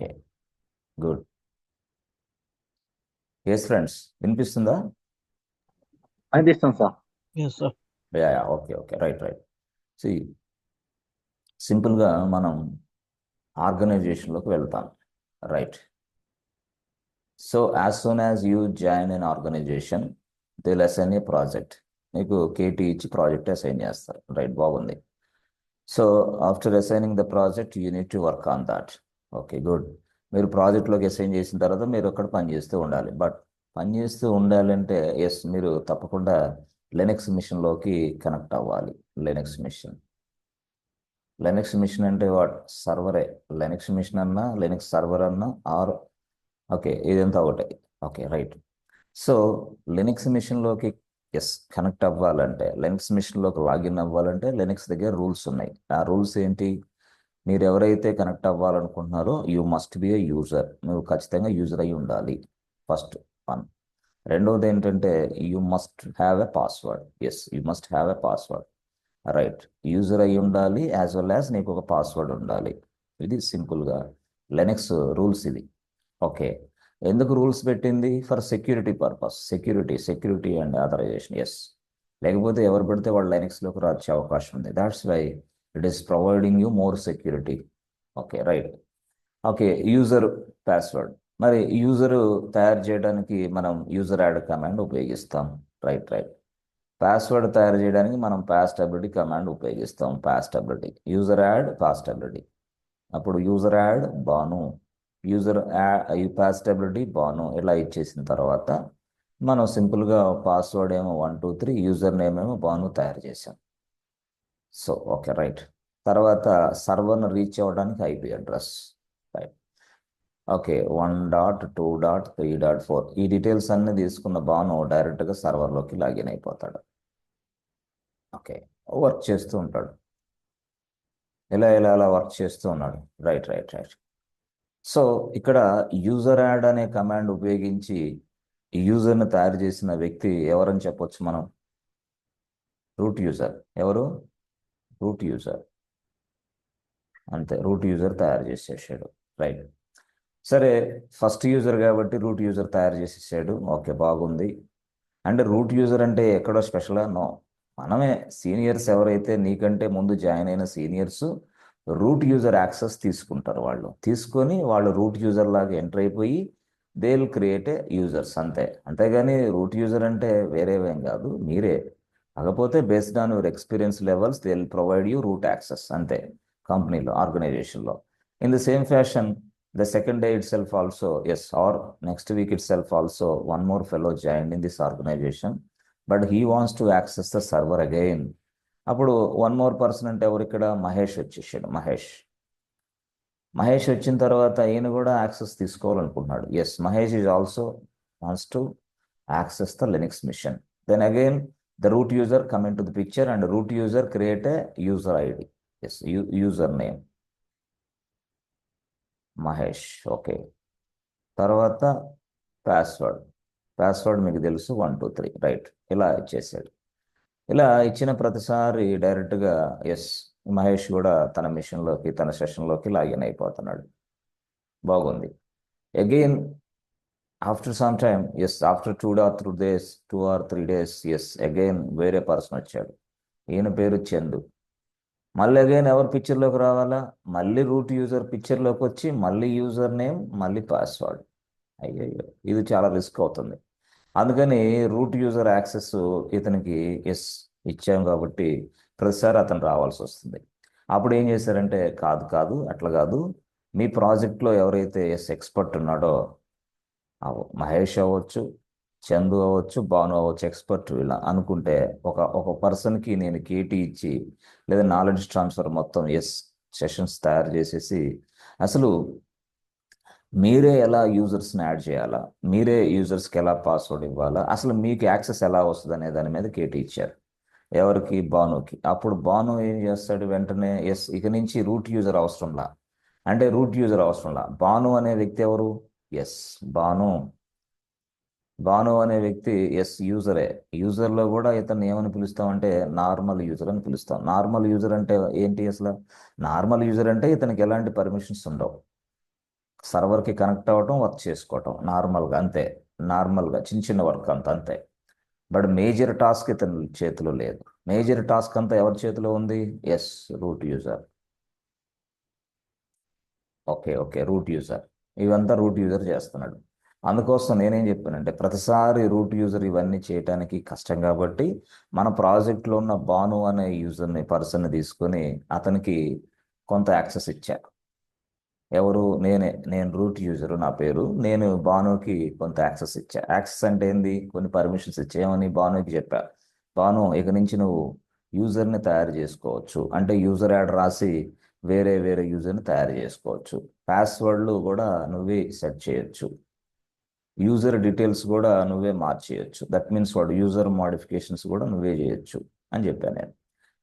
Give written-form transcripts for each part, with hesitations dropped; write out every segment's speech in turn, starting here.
Okay, good. Yes friends, వినిపిస్తుందా? అనిపిస్తుంది sir. Yes, sir. Yeah, okay okay, right right. See, సింపుల్గా మనం ఆర్గనైజేషన్లోకి వెళ్తాం, right? So as soon as you join in organisation, they will assign a project. మీకు KT ఇచ్చి project assign చేస్తారు, right? బాగుంది. So after assigning the project you need to work on that. Okay, good. మీరు ప్రాజెక్ట్లోకి assign చేసిన తర్వాత మీరు అక్కడ పనిచేస్తూ ఉండాలి. బట్ పనిచేస్తూ ఉండాలంటే ఎస్, మీరు తప్పకుండా లెనెక్స్ మిషన్లోకి కనెక్ట్ అవ్వాలి. లెనెక్స్ మిషన్, లెనెక్స్ మిషన్ అంటే వాట్? సర్వరే. లెనెక్స్ మిషన్ అన్నా, లెనెక్స్ సర్వర్ అన్నా, ఆర్ ఓకే, ఇదంతా ఒకటే. Okay, right. సో లెనెక్స్ మిషన్లోకి ఎస్ కనెక్ట్ అవ్వాలంటే, లెనెక్స్ మిషన్లోకి లాగిన్ అవ్వాలంటే లెనెక్స్ దగ్గర రూల్స్ ఉన్నాయి. ఆ రూల్స్ ఏంటి? మీరు ఎవరైతే కనెక్ట్ అవ్వాలనుకుంటున్నారో you must be a user. నువ్వు ఖచ్చితంగా యూజర్ అయి ఉండాలి, ఫస్ట్ వన్. రెండవది ఏంటంటే you must have a password. Yes, you must have a password, right? User అయి ఉండాలి, యాజ్ వెల్ యాజ్ నీకు ఒక పాస్వర్డ్ ఉండాలి. ఇది సింపుల్గా లెనెక్స్ రూల్స్ ఇది. ఓకే, ఎందుకు రూల్స్ పెట్టింది? For security purpose. Security and authorisation. Yes, లేకపోతే ఎవరు పడితే వాళ్ళు లైనెక్స్లోకి వచ్చే అవకాశం ఉంది. That's why it is providing you more security. Okay, right. Okay, user password. మరి యూజర్ తయారు చేయడానికి మనం యూజర్ యాడ్ కమాండ్ ఉపయోగిస్తాం, రైట్ రైట్. పాస్వర్డ్ తయారు చేయడానికి మనం పాస్టబిలిటీ కమాండ్ ఉపయోగిస్తాం. పాస్టబిలిటీ, యూజర్ యాడ్ పాస్టబిలిటీ. అప్పుడు యూజర్ యాడ్ బాను, యూజర్ పాస్టబిలిటీ బాను ఇలా ఇచ్చేసిన తర్వాత మనం సింపుల్గా పాస్వర్డ్ ఏమో 1 2 3, యూజర్ నేమ్ ఏమో బాను తయారు చేసాం. So okay, right. తర్వాత సర్వర్ను రీచ్ అవ్వడానికి ఐపీ అడ్రస్, రైట్? ఓకే, 1.2.3.4 ఈ డీటెయిల్స్ అన్నీ తీసుకున్న బాను డైరెక్ట్గా సర్వర్లోకి లాగిన్ అయిపోతాడు. ఓకే, వర్క్ చేస్తూ ఉంటాడు, ఇలా ఇలా అలా వర్క్ చేస్తూ ఉన్నాడు, రైట్ రైట్ రైట్. సో ఇక్కడ యూజర్ యాడ్ అనే కమాండ్ ఉపయోగించి యూజర్ని తయారు చేసిన వ్యక్తి ఎవరని చెప్పొచ్చు మనం? Root user. ఎవరు? Root user. అంతే, రూట్ యూజర్ తయారు చేసేసాడు, రైట్? సరే, ఫస్ట్ యూజర్ కాబట్టి రూట్ యూజర్ తయారు చేసేసాడు. ఓకే, బాగుంది. అంటే రూట్ యూజర్ అంటే ఎక్కడో స్పెషల్గా? నో, మనమే సీనియర్స్ ఎవరైతే నీకంటే ముందు జాయిన్ అయిన సీనియర్స్ రూట్ యూజర్ యాక్సెస్ తీసుకుంటారు. వాళ్ళు తీసుకొని వాళ్ళు రూట్ యూజర్ లాగా ఎంటర్ అయిపోయి they will create a users, అంతే. అంతేగాని రూట్ యూజర్ అంటే వేరేవేం కాదు, మీరే. కాకపోతే based on your experience levels they will provide you root access, అంతే. కంపెనీలో, ఆర్గనైజేషన్లో. In the same fashion the second day itself also, yes, or next week itself also, one more fellow joined in this organization, but he wants to access the server again. అప్పుడు one more person అంటే ఎవరు ఇక్కడ? మహేష్ వచ్చేసాడు. మహేష్ వచ్చిన తర్వాత ఈయన కూడా access తీసుకోవాలనుకుంటున్నాడు. Yes, Mahesh is also wants to access the Linux machine. Then again the root user come in to the picture and root user create a user ID. Yes, user name Mahesh. Okay, తర్వాత password మీకు తెలుసు, 1 2 3, right? ఇలా ఇచ్చేసాడు. ఇలా ఇచ్చిన ప్రతిసారి డైరెక్ట్గా yes, Mahesh కూడా తన మిషన్లోకి, తన సెషన్లోకి లాగిన్ అయిపోతున్నాడు. బాగుంది. Again after some time, yes, after 2 or 3 days, yes, again వేరే పర్సన్ వచ్చాడు. ఈయన పేరు చందు. మళ్ళీ అగైన్ ఎవరు పిక్చర్లోకి రావాలా? మళ్ళీ రూట్ యూజర్ పిక్చర్లోకి వచ్చి మళ్ళీ యూజర్ నేమ్, మళ్ళీ పాస్వర్డ్. అయ్యయ్యో, ఇది చాలా రిస్క్ అవుతుంది. అందుకని రూట్ యూజర్ యాక్సెస్ ఇతనికి ఎస్ ఇచ్చాం కాబట్టి ప్రతిసారి అతను రావాల్సి వస్తుంది. అప్పుడు ఏం చేశారంటే, కాదు కాదు అట్లా కాదు, మీ ప్రాజెక్ట్లో ఎవరైతే ఎస్ ఎక్స్పర్ట్ ఉన్నాడో, మహేష్ అవ్వచ్చు, చందు అవ్వచ్చు, భాను అవ్వచ్చు, ఎక్స్పర్ట్ ఇలా అనుకుంటే ఒక పర్సన్కి నేను కేటీ ఇచ్చి లేదా నాలెడ్జ్ ట్రాన్స్ఫర్ మొత్తం ఎస్ సెషన్స్ తయారు చేసేసి అసలు మీరే ఎలా యూజర్స్ని యాడ్ చేయాలా, మీరే యూజర్స్కి ఎలా పాస్వర్డ్ ఇవ్వాలా, అసలు మీకు యాక్సెస్ ఎలా వస్తుంది అనే దాని మీద కేటీ ఇచ్చారు. ఎవరికి? భానుకి. అప్పుడు భాను ఏం చేస్తాడు? వెంటనే ఎస్, ఇక నుంచి రూట్ యూజర్ అవసరంలా. అంటే రూట్ యూజర్ అవసరంలా. భాను అనే వ్యక్తి ఎవరు? ఎస్, భాను అనే వ్యక్తి ఎస్ యూజరే. యూజర్లో కూడా ఇతను ఏమని పిలుస్తామంటే నార్మల్ యూజర్ అని పిలుస్తాం. నార్మల్ యూజర్ అంటే ఏంటి అసలు? నార్మల్ యూజర్ అంటే ఇతనికి ఎలాంటి పర్మిషన్స్ ఉండవు. సర్వర్కి కనెక్ట్ అవ్వటం, వర్క్ చేసుకోవటం నార్మల్గా అంతే. నార్మల్గా చిన్న చిన్న వర్క్ అంతే. బట్ మేజర్ టాస్క్ ఇతని చేతిలో లేదు. మేజర్ టాస్క్ అంతా ఎవరి చేతిలో ఉంది? Yes, root user. Okay okay, root user. ఇవంతా రూట్ యూజర్ చేస్తున్నాడు. అందుకోసం నేనేం చెప్పానంటే ప్రతిసారి రూట్ యూజర్ ఇవన్నీ చేయటానికి కష్టం కాబట్టి మన ప్రాజెక్ట్లో ఉన్న భాను అనే పర్సన్ని తీసుకొని అతనికి కొంత యాక్సెస్ ఇచ్చా. ఎవరు? నేను రూట్ యూజరు, నా పేరు. నేను భానుకి కొంత యాక్సెస్ ఇచ్చా. యాక్సెస్ అంటే ఏంది? కొన్ని పర్మిషన్స్ ఇచ్చా. ఏమని భానుకి చెప్పా, భాను ఇక నుంచి నువ్వు యూజర్ని తయారు చేసుకోవచ్చు, అంటే యూజర్ యాడ్ రాసి వేరే వేరే యూజర్ని తయారు చేసుకోవచ్చు. పాస్వర్డ్లు కూడా నువ్వే సెట్ చేయొచ్చు. యూజర్ డీటెయిల్స్ కూడా నువ్వే మార్చేయచ్చు. దట్ మీన్స్ వాడు యూజర్ మోడిఫికేషన్స్ కూడా నువ్వే చేయొచ్చు అని చెప్పాను నేను.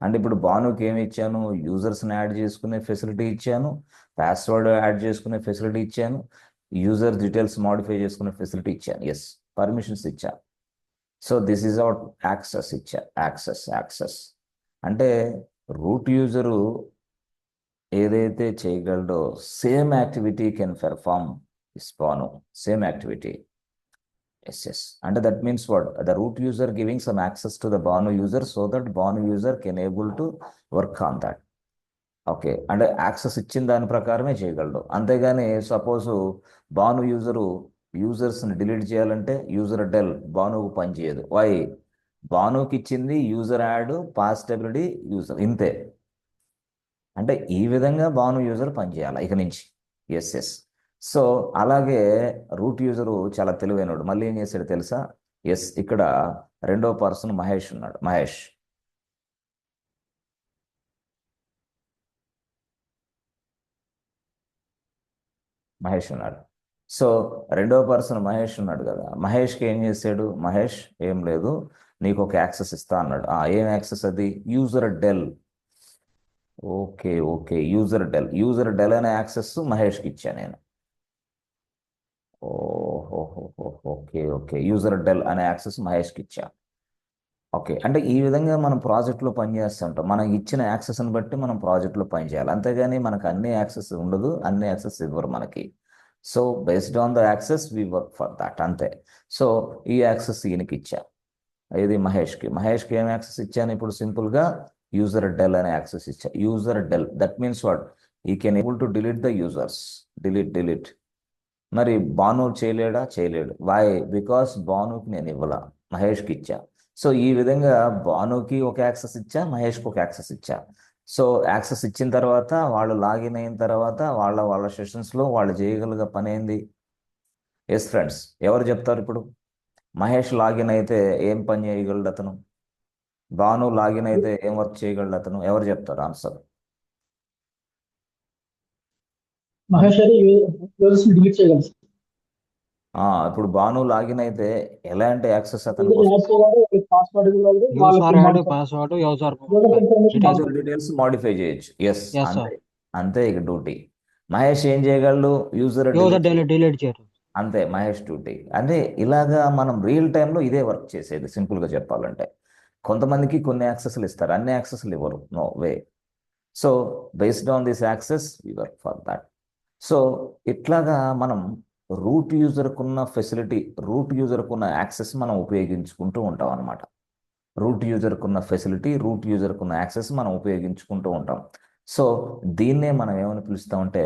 అంటే ఇప్పుడు భానుకి ఏమి ఇచ్చాను? యూజర్స్ని యాడ్ చేసుకునే ఫెసిలిటీ ఇచ్చాను, పాస్వర్డ్ యాడ్ చేసుకునే ఫెసిలిటీ ఇచ్చాను, యూజర్ డీటెయిల్స్ మాడిఫై చేసుకునే ఫెసిలిటీ ఇచ్చాను. ఎస్, పర్మిషన్స్ ఇచ్చాను. So this is our access ఇచ్చా. యాక్సెస్ అంటే రూట్ యూజరు ఏదైతే చేయగలడో same activity can perform is Bhanu. Same activity. Yes. And that means what? The root user giving some access to the Banu user so that Banu user can able to work on that. Okay, అంటే access ఇచ్చిన దాని ప్రకారమే చేయగలడు. అంతేగాని suppose Banu యూజర్స్ని delete చేయాలంటే user del బానుకు పనిచేయదు. Why? బానుకి ఇచ్చింది user add, పాస్టబిలిటీ, user, ఇంతే. అంటే ఈ విధంగా బాను యూజర్ పనిచేయాలి ఇక నుంచి. ఎస్. సో అలాగే రూట్ యూజరు చాలా తెలివైనడు. మళ్ళీ ఏం చేశాడు తెలుసా? ఎస్, ఇక్కడ రెండో పర్సన్ మహేష్ ఉన్నాడు. మహేష్ ఉన్నాడు. సో రెండో పర్సన్ మహేష్ ఉన్నాడు కదా. మహేష్కి ఏం చేశాడు? మహేష్ ఏం లేదు, నీకు ఒక యాక్సెస్ ఇస్తా అన్నాడు. ఏం యాక్సెస్ అది? User del. Okay, user del అనే యాక్సెస్ మహేష్కి ఇచ్చా నేను. ఓకే, యూజర్ డెల్ అనే యాక్సెస్ మహేష్కి ఇచ్చా. ఓకే, అంటే ఈ విధంగా మనం ప్రాజెక్ట్లో పనిచేస్తుంటాం. మనం ఇచ్చిన యాక్సెస్ని బట్టి మనం ప్రాజెక్ట్లో పనిచేయాలి. అంతేగాని మనకు అన్ని యాక్సెస్ ఉండదు, అన్ని యాక్సెస్ ఇవ్వరు మనకి. So based on the access we work for that, అంతే. సో ఈ యాక్సెస్ ఈయనకి ఇచ్చా. ఇది మహేష్కి ఏం యాక్సెస్ ఇచ్చాను? ఇప్పుడు సింపుల్గా యూజర్ డెల్ అనే యాక్సెస్ ఇచ్చా. User del, that means what? He can able to delete the users. Delete. మరి భాను చేయలేడా? చేయలేడు. వై? బికాస్ భానుకి నేను ఇవ్వాల, మహేష్కి ఇచ్చా. సో ఈ విధంగా భానుకి ఒక యాక్సెస్ ఇచ్చా, మహేష్కి ఒక యాక్సెస్ ఇచ్చా. సో యాక్సెస్ ఇచ్చిన తర్వాత వాళ్ళు లాగిన్ అయిన తర్వాత వాళ్ళ సెషన్స్లో వాళ్ళు చేయగలిగే పని ఏంది? ఎస్ ఫ్రెండ్స్, ఎవరు చెప్తారు ఇప్పుడు? మహేష్ లాగిన్ అయితే ఏం పని చేయగలడు అతను? భాను లాగిన్ అయితే ఏం వర్క్ చేయగలడు అతను? ఎవరు చెప్తారు ఆన్సర్? మహేష్ అయితే యూజర్స్ డిలీట్ చేయగలరు. ఇప్పుడు భాను లాగిన్ అయితే ఎలాంటి యాక్సెస్ అతనికి యూజర్ యాడ్ చేయగలరు, పాస్వర్డ్ ఇవ్వగలరు, వాళ్ళకి user add password user information user details modify చేయొచ్చు. ఎస్, ఎస్ అంతే. అంతే ఇక డ్యూటీ. మహేష్ ఏం చేయగలడు? యూజర్ యూజర్ డిలీట్ చేయరు. అంతే మహేష్ డ్యూటీ. అంటే ఇలాగా మనం రియల్ టైంలో ఇదే వర్క్ చేసేది. సింపుల్గా చెప్పాలంటే కొంతమందికి కొన్ని యాక్సెస్లు ఇస్తారు, అన్ని యాక్సెస్లు ఇవ్వరు. No way. So based on this access we work for that. So ఇట్లాగా మనం రూట్ యూజర్కున్న ఫెసిలిటీ, రూట్ యూజర్కున్న యాక్సెస్ మనం ఉపయోగించుకుంటూ ఉంటాం అనమాట. రూట్ యూజర్కున్న ఫెసిలిటీ, రూట్ యూజర్కున్న యాక్సెస్ మనం ఉపయోగించుకుంటూ ఉంటాం. సో దీన్నే మనం ఏమని పిలుస్తామంటే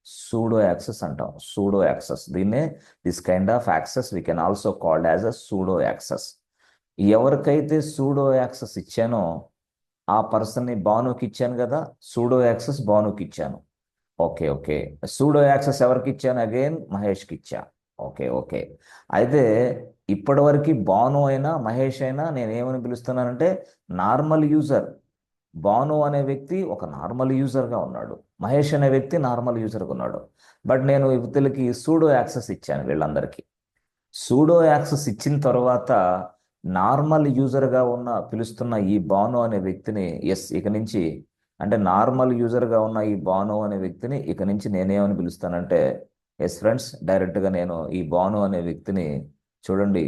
సూడో యాక్సెస్ అంటాం. సూడో యాక్సెస్, దీన్నే this kind of access we can also called as a sudo access. ఎవరికైతే సూడో యాక్సెస్ ఇచ్చానో ఆ పర్సన్ని భానుకి ఇచ్చాను కదా, సూడో యాక్సెస్ భానుకి ఇచ్చాను. ఓకే, సూడో యాక్సెస్ ఎవరికి ఇచ్చాను? అగైన్ మహేష్కి ఇచ్చా. ఓకే. అయితే ఇప్పటివరకు భాను అయినా మహేష్ అయినా నేను ఏమని పిలుస్తున్నానంటే నార్మల్ యూజర్. భాను అనే వ్యక్తి ఒక నార్మల్ యూజర్గా ఉన్నాడు, మహేష్ అనే వ్యక్తి నార్మల్ యూజర్గా ఉన్నాడు. బట్ నేను ఇవతలకి సూడో యాక్సెస్ ఇచ్చాను వీళ్ళందరికీ. సూడో యాక్సెస్ ఇచ్చిన తర్వాత నార్మల్ యూజర్గా పిలుస్తున్న ఈ భాను అనే వ్యక్తిని ఇక నుంచి, అంటే నార్మల్ యూజర్గా ఉన్న ఈ భాను అనే వ్యక్తిని ఇక నుంచి నేనేమని పిలుస్తానంటే ఫ్రెండ్స్, డైరెక్ట్గా నేను ఈ భాను అనే వ్యక్తిని చూడండి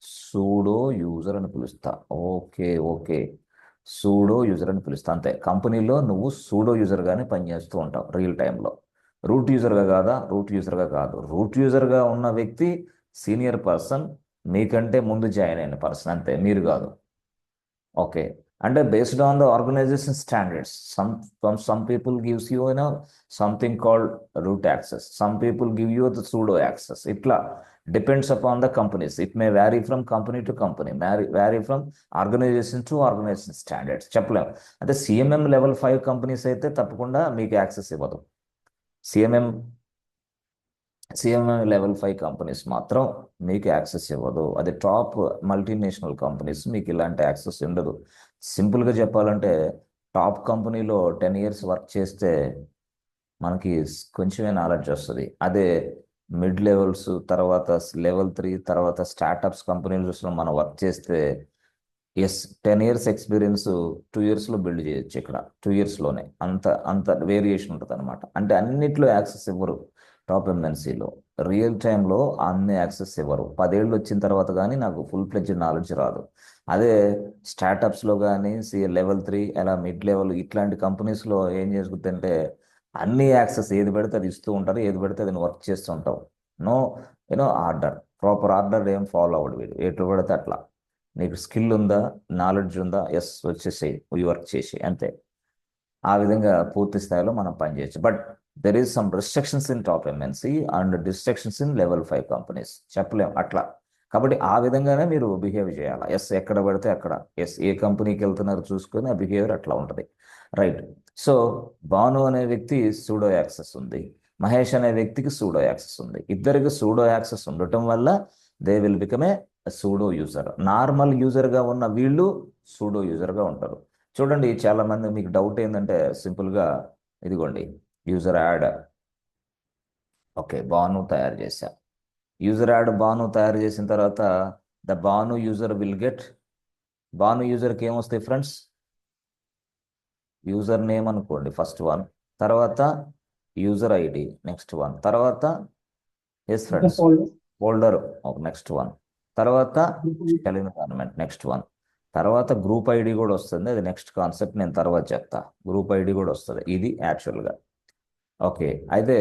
సూడో యూజర్ అని పిలుస్తా. ఓకే, సూడో యూజర్ అని పిలుస్తా. అంతే. కంపెనీలో నువ్వు సూడో యూజర్గానే పనిచేస్తూ ఉంటావు రియల్ టైంలో. రూట్ యూజర్గా కాదా? రూట్ యూజర్గా కాదు. రూట్ యూజర్గా ఉన్న వ్యక్తి సీనియర్ పర్సన్, మీకంటే ముందు జాయిన్ అయిన పర్సన్, అంతే, మీరు కాదు. ఓకే, అంటే based on the organisation standards, some people gives you something called root access, some people give you the pseudo access. ఇట్లా depends upon the companies. It may vary from company to company, vary from organization to organization standards. చెప్పలేం. అంటే CMM level 5 companies అయితే తప్పకుండా మీకు access ఇవ్వదు. CMM CMM level 5 companies మాత్రం మీకు access ఇవ్వదు. అది టాప్ మల్టీనేషనల్ కంపెనీస్ మీకు ఇలాంటి యాక్సెస్ ఉండదు. సింపుల్గా చెప్పాలంటే టాప్ కంపెనీలో 10 years వర్క్ చేస్తే మనకి కొంచెమే నాలెడ్జ్ వస్తుంది. అదే మిడ్ లెవెల్స్, తర్వాత లెవెల్ 3, తర్వాత స్టార్టప్స్ కంపెనీస్లో మనం వర్క్ చేస్తే 10 years ఎక్స్పీరియన్స్ 2 yearsలో బిల్డ్ చేయొచ్చు. ఇక్కడ 2 yearsలోనే అంత అంత వేరియేషన్ ఉంటుంది అనమాట. అంటే అన్నిట్లో యాక్సెస్ ఇవ్వరు. టాప్ ఎంఎన్సీలో రియల్ టైంలో అన్ని యాక్సెస్ ఇవ్వరు. 10 ఏళ్ళు వచ్చిన తర్వాత కానీ నాకు ఫుల్ ఫ్లెడ్జ్ నాలెడ్జ్ రాదు. అదే స్టార్టప్స్లో కానీ లెవెల్ 3 అలా మిడ్ లెవెల్ ఇట్లాంటి కంపెనీస్లో ఏం చేసుకుంటే అన్ని యాక్సెస్ ఏది పెడితే అది ఇస్తూ ఉంటారు, ఏది పెడితే అది వర్క్ చేస్తూ ఉంటావు. నో ఆర్డర్, ప్రాపర్ ఆర్డర్ ఏం ఫాలో అవ్వడు వీడు, ఎటు పడితే అట్లా. నీకు స్కిల్ ఉందా, నాలెడ్జ్ ఉందా, ఎస్ వచ్చేసేయి, ఈ వర్క్ చేసి, అంతే. ఆ విధంగా పూర్తి స్థాయిలో మనం పనిచేయచ్చు. But there is some restrictions in top MNC and restrictions in level 5 companies. చెప్పలేం అట్లా. కాబట్టి ఆ విధంగానే మీరు బిహేవ్ చేయాలి. ఎక్కడ పడితే అక్కడ, ఏ కంపెనీకి వెళ్తున్నారు చూసుకొని ఆ బిహేవియర్ అట్లా ఉంటుంది. రైట్. సో భాను అనే వ్యక్తి సూడో యాక్సెస్ ఉంది, మహేష్ అనే వ్యక్తికి సూడో యాక్సెస్ ఉంది. ఇద్దరికి సూడో యాక్సెస్ ఉండటం వల్ల they will become a sudo user. Normal యూజర్గా ఉన్న వీళ్ళు సూడో యూజర్గా ఉంటారు. చూడండి, చాలా మంది మీకు డౌట్ ఏంటంటే సింపుల్గా ఇదిగోండి యూజర్ యాడ్. ఓకే, భాను తయారు చేశా. యూజర్ యాడ్ భాను తయారు చేసిన తర్వాత the Bhanu user will get, Bhanu యూజర్కి ఏమొస్తాయి ఫ్రెండ్స్? యూజర్ నేమ్ అనుకోండి ఫస్ట్ వన్, తర్వాత యూజర్ ఐడి నెక్స్ట్ వన్, తర్వాత yes friends folder next one, తర్వాత షెల్ ఎన్విరాన్మెంట్ నెక్స్ట్ వన్, తర్వాత గ్రూప్ ఐడి కూడా వస్తుంది. అది నెక్స్ట్ కాన్సెప్ట్, నేను తర్వాత చెప్తా. గ్రూప్ ఐడి కూడా వస్తుంది, ఇది యాక్చువల్గా. ఓకే, అయితే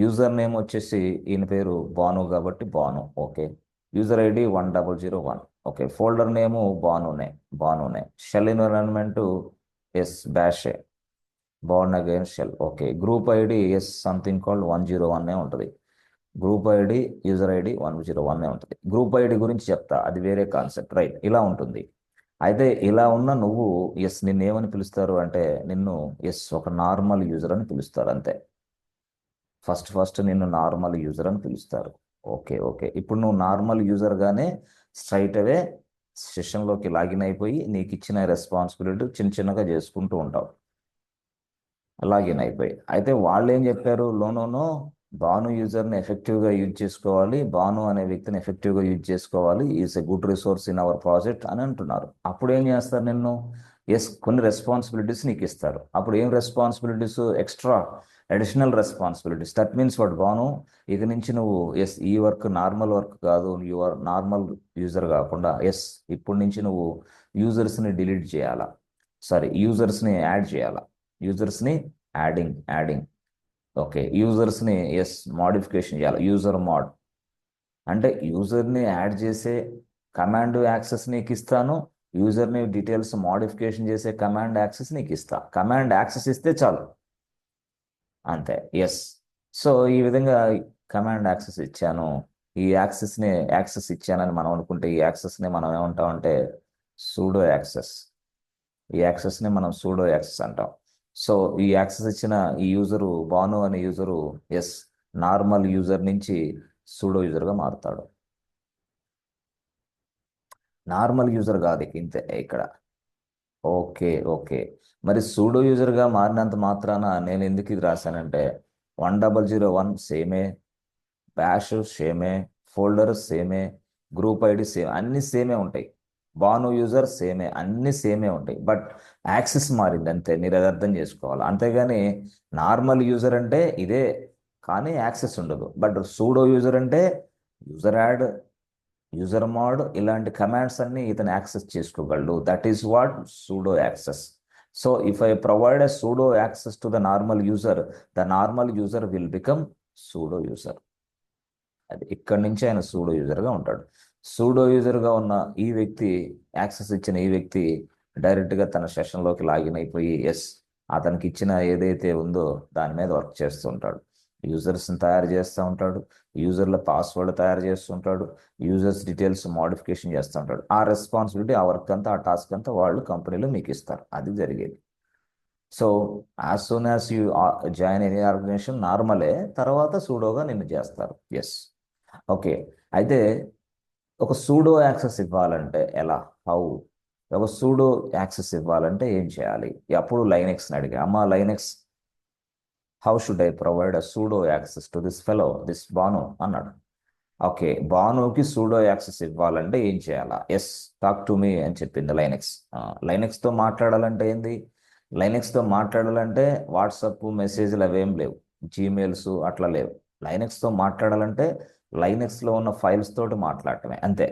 యూజర్ నేమ్ వచ్చేసి ఈయన పేరు భాను కాబట్టి Bhanu. Okay, user ID 1001. Okay, folder name భానునే. షెల్ ఎన్విరాన్మెంట్ ఎస్ బ్యాషే, Bourne again shell. Okay, group ID is something called 101 ఉంటుంది. గ్రూప్ ఐడి యూజర్ ఐడి 101 ఉంటుంది. గ్రూప్ ఐడి గురించి చెప్తా, అది వేరే కాన్సెప్ట్. రైట్, ఇలా ఉంటుంది. అయితే ఇలా ఉన్న నువ్వు నిన్నేమని పిలుస్తారు అంటే నిన్ను ఒక నార్మల్ యూజర్ అని పిలుస్తారు, అంతే. ఫస్ట్ నిన్ను నార్మల్ యూజర్ అని పిలుస్తారు. ఓకే, ఇప్పుడు నువ్వు నార్మల్ యూజర్గానే స్ట్రైట్ అవే సెషన్లోకి లాగిన్ అయిపోయి నీకు ఇచ్చిన రెస్పాన్సిబిలిటీ చిన్నగా చేసుకుంటూ ఉంటావు. లాగిన్ అయిపోయి అయితే వాళ్ళు ఏం చెప్పారు, లోనోనో భాను యూజర్ని ఎఫెక్టివ్గా యూజ్ చేసుకోవాలి, భాను అనే వ్యక్తిని ఎఫెక్టివ్గా యూజ్ చేసుకోవాలి, is a good resource in our project అని అంటున్నారు. అప్పుడు ఏం చేస్తారు, నిన్ను కొన్ని రెస్పాన్సిబిలిటీస్ నీకు ఇస్తారు. అప్పుడు ఏం responsibilities? Extra additional responsibilities. That means what, Bhanu ఇక నుంచి నువ్వు ఈ వర్క్ నార్మల్ వర్క్ కాదు, యువర్ నార్మల్ యూజర్ కాకుండా ఇప్పటి నుంచి నువ్వు యూజర్స్ని డిలీట్ చేయాలా, యూజర్స్ని యాడ్ చేయాలా, యూజర్స్ని యాడింగ్. ఓకే, యూజర్స్ని మాడిఫికేషన్ చేయాలి, యూజర్ మాడ్. అంటే యూజర్ని యాడ్ చేసే కమాండ్ యాక్సెస్ నీకు ఇస్తాను, యూజర్ని డీటెయిల్స్ మాడిఫికేషన్ చేసే కమాండ్ యాక్సెస్ నీకు ఇస్తా. కమాండ్ యాక్సెస్ ఇస్తే చాలు, అంతే. సో ఈ విధంగా కమాండ్ యాక్సెస్ ఇచ్చాను, యాక్సెస్ ఇచ్చానని మనం అనుకుంటే ఈ యాక్సెస్ని మనం ఏమంటామంటే సూడో యాక్సెస్. ఈ యాక్సెస్ని మనం సూడో యాక్సెస్ అంటాం. సో ఈ యాక్సెస్ ఇచ్చిన ఈ యూజరు, భాను అనే యూజరు నార్మల్ యూజర్ నుంచి సూడో యూజర్గా మారుతాడు. నార్మల్ యూజర్ కాదు ఇంతే ఇక్కడ. ఓకే, మరి సూడో యూజర్గా మారినంత మాత్రాన నేను ఎందుకు ఇది రాశానంటే 1001 సేమే, బ్యాష్ సేమే, ఫోల్డర్ సేమే, గ్రూప్ ఐడి సేమ్, అన్ని సేమే ఉంటాయి. భాను యూజర్ సేమే, అన్ని సేమే ఉంటాయి. బట్ యాక్సెస్ మారింది అంతే, మీరు అది అర్థం చేసుకోవాలి. అంతేగాని నార్మల్ యూజర్ అంటే ఇదే కానీ యాక్సెస్ ఉండదు. బట్ సూడో యూజర్ అంటే యూజర్ యాడ్, యూజర్ మోడ్, ఇలాంటి కమాండ్స్ అన్ని ఇతను యాక్సెస్ చేసుకోగలడు. That is what sudo access. So if I provide a sudo access to the normal user will become sudo user. అది ఇక్కడి నుంచి ఆయన సూడో యూజర్గా ఉంటాడు. సూడో యూజర్గా ఉన్న ఈ వ్యక్తి, యాక్సెస్ ఇచ్చిన ఈ వ్యక్తి డైరెక్ట్గా తన సెషన్లోకి లాగిన్ అయిపోయి అతనికి ఇచ్చిన ఏదైతే ఉందో దాని మీద వర్క్ చేస్తూ ఉంటాడు. యూజర్స్ని తయారు చేస్తూ ఉంటాడు, యూజర్ల పాస్వర్డ్ తయారు చేస్తుంటాడు, యూజర్స్ డీటెయిల్స్ మోడిఫికేషన్ చేస్తూ ఉంటాడు. ఆ రెస్పాన్సిబిలిటీ, ఆ వర్క్ అంతా, ఆ టాస్క్ అంతా వాళ్ళు కంపెనీలో మీకు ఇస్తారు. అది జరిగేది. So as soon as you join any organisation నార్మలే, తర్వాత సూడోగా నిన్ను చేస్తారు. ఓకే. అయితే ఒక సూడో యాక్సెస్ ఇవ్వాలంటే ఎలా? హౌ? ఒక సూడో యాక్సెస్ ఇవ్వాలంటే ఏం చేయాలి? అప్పుడు లైనెక్స్ని అడిగా, అమ్మా Linux, how should I provide a sudo access to this fellow, this Bhanu అన్నాడు. ఓకే, బానుకి సూడో యాక్సెస్ ఇవ్వాలంటే ఏం చేయాలా? టాక్ టు మీ అని చెప్పింది లైనెక్స్. లైనెక్స్తో మాట్లాడాలంటే ఏంది? లైనెక్స్తో మాట్లాడాలంటే వాట్సాప్ మెసేజ్లు అవేం లేవు, జీమెయిల్స్ అట్లా లేవు. లైనెక్స్తో మాట్లాడాలంటే లైనెక్స్లో ఉన్న ఫైల్స్ తోటి మాట్లాడటమే, అంతే.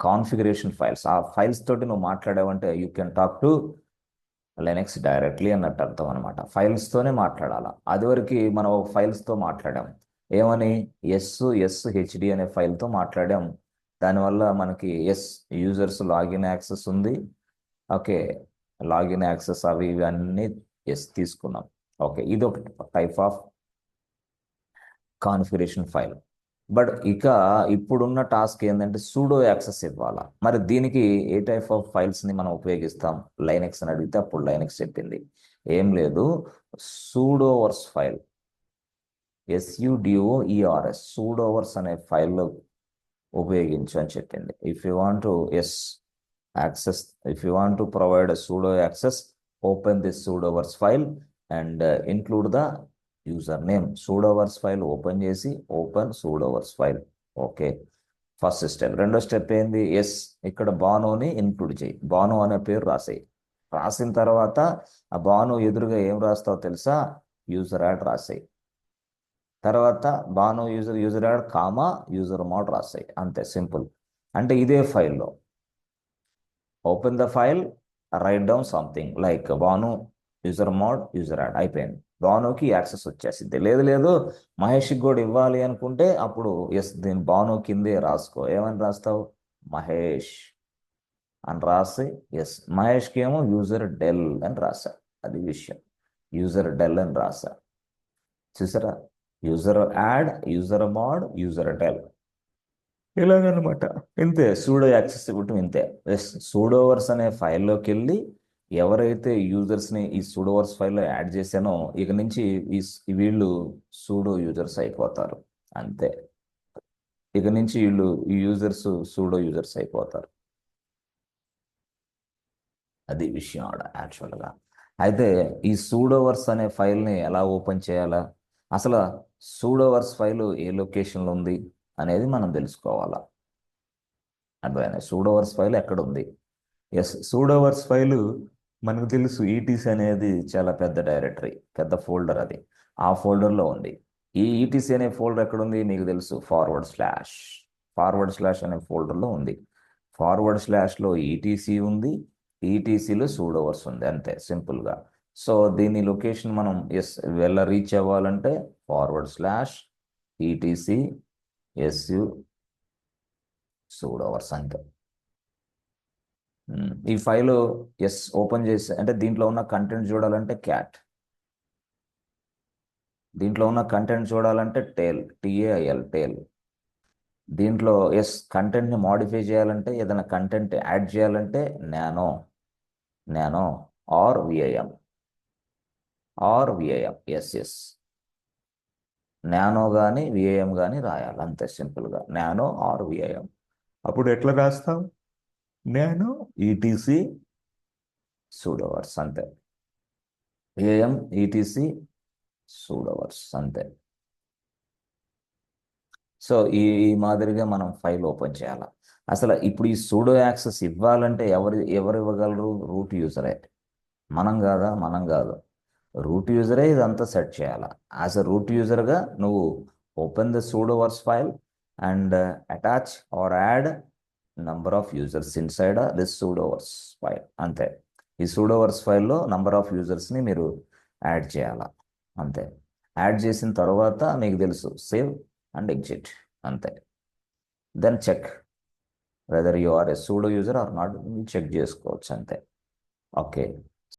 కాన్ఫిగరేషన్ ఫైల్స్, ఆ ఫైల్స్ తోటి నువ్వు మాట్లాడావంటే you can talk to Linux directly అన్నట్టు అర్థం అనమాట. ఫైల్స్తోనే మాట్లాడాలా. అదివరకు మనం ఫైల్స్తో మాట్లాడాం. ఏమని? హెచ్డి అనే ఫైల్తో మాట్లాడాం. దానివల్ల మనకి యూజర్స్ లాగిన్ యాక్సెస్ ఉంది. ఓకే, లాగిన్ యాక్సెస్ అవి ఇవి అన్నీ తీసుకున్నాం. ఓకే, ఇది ఒక type of configuration file. But ఇప్పుడున్న టాస్క్ ఏంటంటే సూడో యాక్సెస్ ఇవ్వాలా. మరి దీనికి ఏ టైప్ ఆఫ్ ఫైల్స్ని మనం ఉపయోగిస్తాం? లైనెక్స్ అని అడిగితే అప్పుడు లైనెక్స్ చెప్పింది ఏం లేదు, సూడోవర్స్ ఫైల్, సూడోవర్స్ అనే ఫైల్లో ఉపయోగించు అని చెప్పింది. If you want to provide sudo access, open this sudoers file and include the user name. Sudoers file open చేసి open sudoers file. Okay, first step. రెండో స్టెప్ ఏంది? ఇక్కడ బానుని ఇంక్లూడ్ చేయి. బాను అనే పేరు రాసేయి. రాసిన తర్వాత ఆ బాను ఎదురుగా ఏం రాస్తావు తెలుసా? యూజర్ యాడ్ రాసేయి. తర్వాత Bhanu user add comma user mod రాసేయి. అంతే, సింపుల్. అంటే ఇదే ఫైల్లో open the file, write down something like Bhanu user mod user add, అయిపోయింది. బానుకి యాక్సెస్ వచ్చేసింది. లేదు మహేష్కి కూడా ఇవ్వాలి అనుకుంటే అప్పుడు దీని బాను కిందే రాసుకో. ఏమని రాస్తావు? మహేష్ అని రాసి మహేష్కి ఏమో యూజర్ డెల్ అని రాసా. అది విషయం, యూజర్ డెల్ అని రాసా. చూసారా? User add, user mod, user del, ఇలాగనమాట. ఇంతే సూడో యాక్సెస్ ఇవ్వటం, ఇంతే. సూడోవర్స్ అనే ఫైల్లోకి వెళ్ళి ఎవరైతే యూజర్స్ని ఈ సూడోవర్స్ ఫైల్లో యాడ్ చేశానో ఇక నుంచి వీళ్ళు సూడో యూజర్స్ అయిపోతారు. అంతే, ఇక నుంచి వీళ్ళు యూజర్స్ సూడో యూజర్స్ అయిపోతారు. అది విషయం ఆడ యాక్చువల్గా. అయితే ఈ సూడోవర్స్ అనే ఫైల్ని ఎలా ఓపెన్ చేయాలా? అసలు సూడోవర్స్ ఫైల్ ఏ లొకేషన్లో ఉంది అనేది మనం తెలుసుకోవాలా. అర్థమైనా? సూడోవర్స్ ఫైల్ ఎక్కడ ఉంది? సూడోవర్స్ ఫైలు మనకు తెలుసు, ఈటీసీ అనేది చాలా పెద్ద డైరెక్టరీ, పెద్ద ఫోల్డర్. అది ఆ ఫోల్డర్లో ఉంది. ఈ ఈటీసీ అనే ఫోల్డర్ ఎక్కడ ఉంది మీకు తెలుసు? ఫార్వర్డ్ స్లాష్ అనే ఫోల్డర్లో ఉంది. ఫార్వర్డ్ స్లాష్లో ఈటీసీ ఉంది, ఈటీసీలో సూడోవర్స్ ఉంది, అంతే సింపుల్గా. సో దీని లొకేషన్ మనం రీచ్ అవ్వాలంటే ఫార్వర్డ్ స్లాష్ ఈటీసీ సూడోవర్స్ అంతే. ఈ ఫైల్ ఓపెన్ చేసి, అంటే దీంట్లో ఉన్న కంటెంట్ చూడాలంటే క్యాట్, దీంట్లో ఉన్న కంటెంట్ చూడాలంటే TAIL టేల్. దీంట్లో కంటెంట్ని మాడిఫై చేయాలంటే, ఏదైనా కంటెంట్ యాడ్ చేయాలంటే నానో ఆర్ విఐఎం నానో కానీ విఐఎం కానీ రాయాలి, అంతే సింపుల్గా. Nano or VIM. అప్పుడు ఎట్లా రాస్తాం? నానో ఈటీసీ సూడోవర్స్, అంతే. విఐఎం ఈటీసీ సూడోవర్స్, అంతే. సో ఈ మాదిరిగా మనం ఫైల్ ఓపెన్ చేయాలి. అసలు ఇప్పుడు ఈ సూడో యాక్సెస్ ఇవ్వాలంటే ఎవరు ఇవ్వగలరు? రూట్ యూజరే. మనం కాదు, రూట్ యూజరే ఇదంతా సెట్ చేయాలి. యాజ్ అ రూట్ యూజర్గా నువ్వు open the sudoers file and attach or add number of users inside this sudoers file, అంతే. ఈ సూడోవర్స్ ఫైల్లో నంబర్ ఆఫ్ యూజర్స్ని మీరు యాడ్ చేయాలా, అంతే. యాడ్ చేసిన తర్వాత మీకు తెలుసు సేవ్ అండ్ ఎగ్జిట్, అంతే. Then check whether you are a sudo user or not, check చేసుకోవచ్చు అంతే. ఓకే.